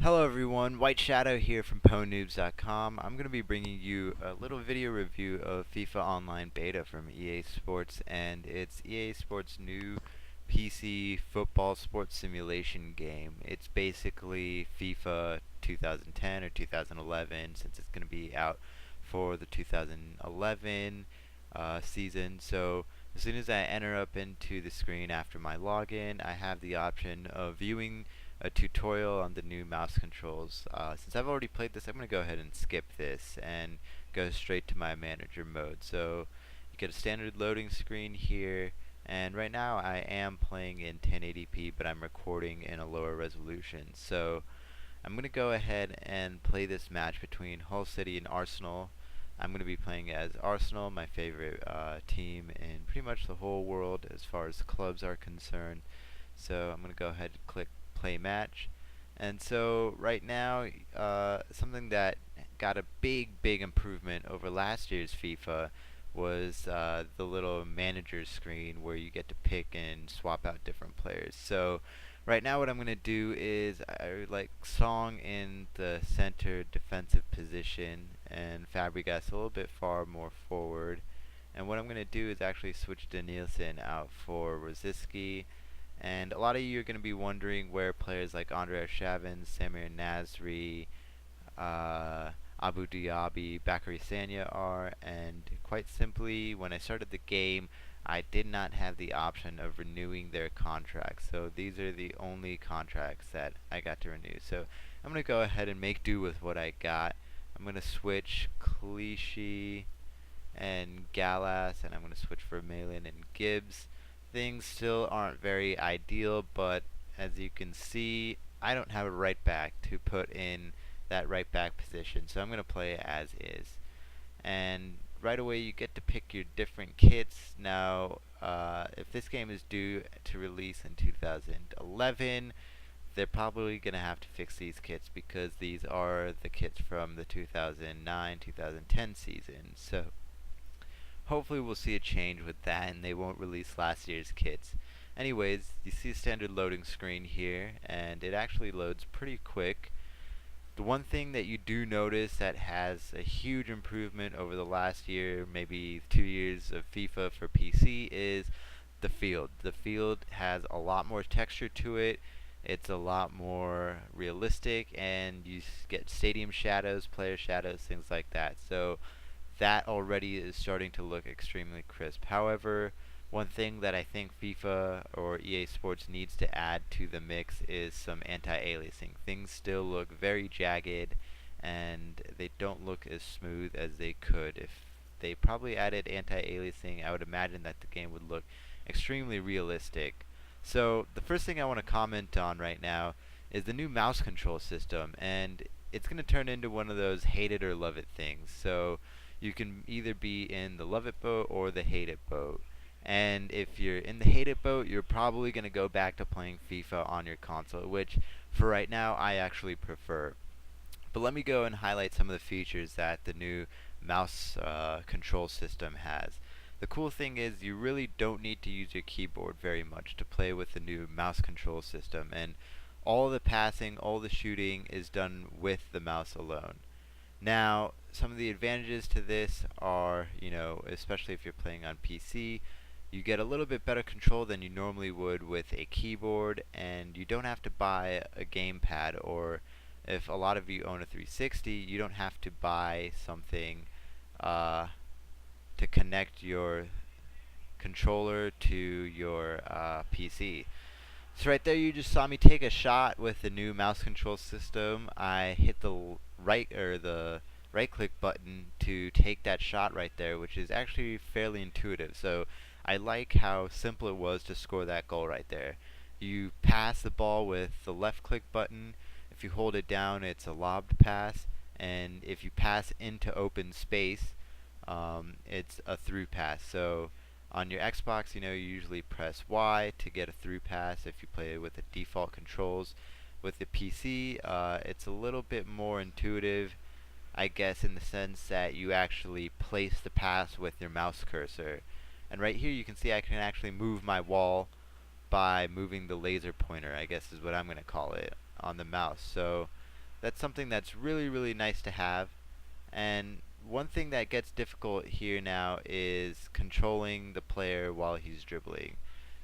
Hello everyone, White Shadow here from PwnNoobs.com. I'm going to be bringing you a little video review of FIFA Online Beta from EA Sports, and it's EA Sports' new PC football sports simulation game. It's basically FIFA 2010 or 2011, since it's going to be out for the 2011 season. So as soon as I enter up into the screen after my login, I have the option of viewing a tutorial on the new mouse controls. Since I've already played this, I'm going to go ahead and skip this and go straight to my manager mode. So you get a standard loading screen here, and right now I am playing in 1080p, but I'm recording in a lower resolution. So I'm going to go ahead and play this match between Hull City and Arsenal. I'm going to be playing as Arsenal, my favorite team in pretty much the whole world as far as clubs are concerned. So I'm going to go ahead and click play match. And so right now, something that got a big improvement over last year's FIFA was the little manager screen where you get to pick and swap out different players. So right now what I'm going to do is I like Song in the center defensive position and Fabregas a little bit far more forward. And what I'm going to do is actually switch Danielson out for Rosicky, and a lot of you are going to be wondering where players like Andre Arshavin, Samir Nasri, uh, Abu Dhabi, Bakary Sanya are, and quite simply, when I started the game, I did not have the option of renewing their contracts. So these are the only contracts that I got to renew. So I'm going to go ahead and make do with what I got. I'm going to switch Clichy and Gallas, and I'm going to switch for Malin and Gibbs. Things still aren't very ideal, but as you can see, I don't have a right back to put in that right back position, so I'm going to play as is. And right away you get to pick your different kits. Now, if this game is due to release in 2011, they're probably going to have to fix these kits because these are the kits from the 2009-2010 season. So hopefully we'll see a change with that and they won't release last year's kits. Anyways, you see a standard loading screen here, and it actually loads pretty quick. The one thing that you do notice that has a huge improvement over the last year, maybe 2 years of FIFA for PC, is the field. The field has a lot more texture to it. It's a lot more realistic, and you get stadium shadows, player shadows, things like that. So that already is starting to look extremely crisp. However, one thing that I think FIFA or EA Sports needs to add to the mix is some anti-aliasing. Things still look very jagged, and they don't look as smooth as they could. If they probably added anti-aliasing, I would imagine that the game would look extremely realistic. So the first thing I want to comment on right now is the new mouse control system, and it's going to turn into one of those hate it or love it things. So you can either be in the love it boat or the hate it boat. And if you're in the hate it boat, you're probably going to go back to playing FIFA on your console, which for right now I actually prefer. But let me go and highlight some of the features that the new mouse control system has. The cool thing is you really don't need to use your keyboard very much to play with the new mouse control system, and all the passing, all the shooting is done with the mouse alone. Now, some of the advantages to this are, especially if you're playing on PC, you get a little bit better control than you normally would with a keyboard, and you don't have to buy a gamepad, or if a lot of you own a 360, you don't have to buy something to connect your controller to your PC. So right there you just saw me take a shot with the new mouse control system. I hit the right click button to take that shot right there, which is actually fairly intuitive. So I like how simple it was to score that goal right there. You pass the ball with the left click button. If you hold it down, it's a lobbed pass, and if you pass into open space, it's a through pass. So on your Xbox, you usually press Y to get a through pass if you play with the default controls. With the PC, it's a little bit more intuitive, I guess, in the sense that you actually place the pass with your mouse cursor. And right here you can see I can actually move my wall by moving the laser pointer, I guess is what I'm going to call it, on the mouse. So That's something that's really, really nice to have. And one thing that gets difficult here now is controlling the player while he's dribbling.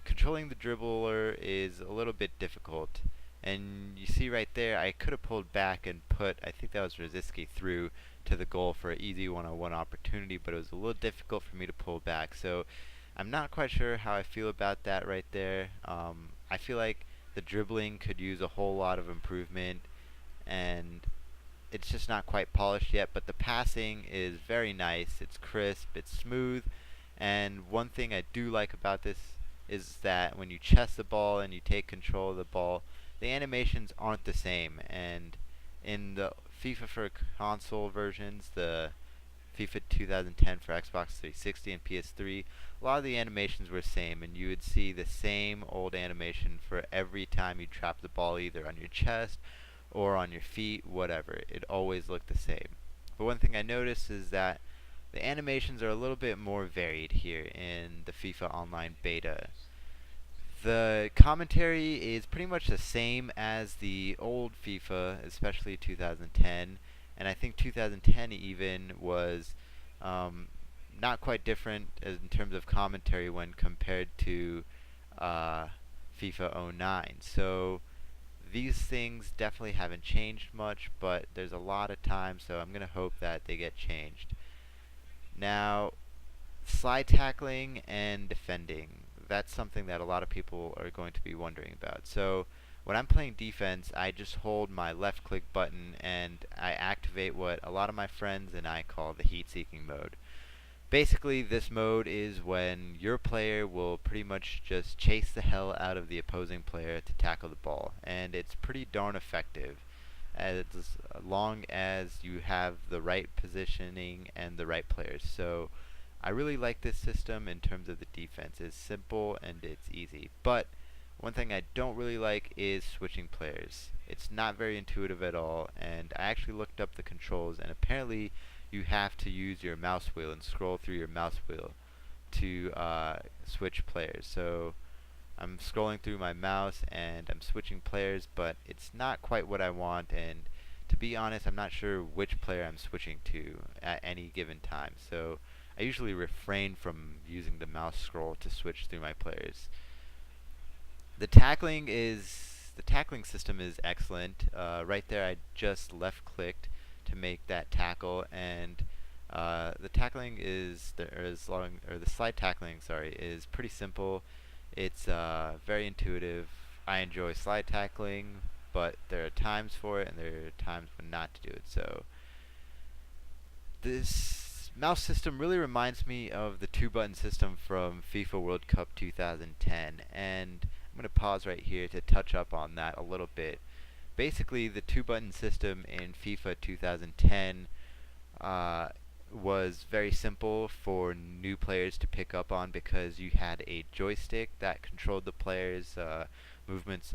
Controlling the dribbler is a little bit difficult. And you see right there, I could have pulled back and put, I think that was Rosicky, through to the goal for an easy one-on-one opportunity, but it was a little difficult for me to pull back. So I'm not quite sure how I feel about that right there. I feel like the dribbling could use a whole lot of improvement, and it's just not quite polished yet, but the passing is very nice. It's crisp, it's smooth, and one thing I do like about this is that when you chest the ball and you take control of the ball, the animations aren't the same. And in the FIFA for console versions, the FIFA 2010 for Xbox 360 and PS3, a lot of the animations were the same, and you would see the same old animation for every time you trap the ball either on your chest or on your feet, whatever. It always looked the same. But one thing I noticed is that the animations are a little bit more varied here in the FIFA Online Beta. The commentary is pretty much the same as the old FIFA, especially 2010, and I think 2010 even was um, not quite different in terms of commentary when compared to FIFA '09. So these things definitely haven't changed much, but there's a lot of time, so I'm going to hope that they get changed. Now, slide tackling and defending. That's something that a lot of people are going to be wondering about. So, when I'm playing defense, I just hold my left click button and I activate what a lot of my friends and I call the heat seeking mode. Basically, this mode is when your player will pretty much just chase the hell out of the opposing player to tackle the ball, and it's pretty darn effective as long as you have the right positioning and the right players. So I really like this system in terms of the defense. It's simple and it's easy. But one thing I don't really like is switching players. It's not very intuitive at all, and I actually looked up the controls, and apparently you have to use your mouse wheel and scroll through your mouse wheel to switch players. So I'm scrolling through my mouse and I'm switching players, but it's not quite what I want, and to be honest, I'm not sure which player I'm switching to at any given time. So I usually refrain from using the mouse scroll to switch through my players. The tackling system is excellent. Right there, I just left clicked to make that tackle, and the tackling the slide tackling, sorry, is pretty simple. It's very intuitive. I enjoy slide tackling, but there are times for it and there are times when not to do it. So this mouse system really reminds me of the two-button system from FIFA World Cup 2010, and I'm going to pause right here to touch up on that a little bit. Basically, the two-button system in FIFA 2010 uh, was very simple for new players to pick up on because you had a joystick that controlled the players' movements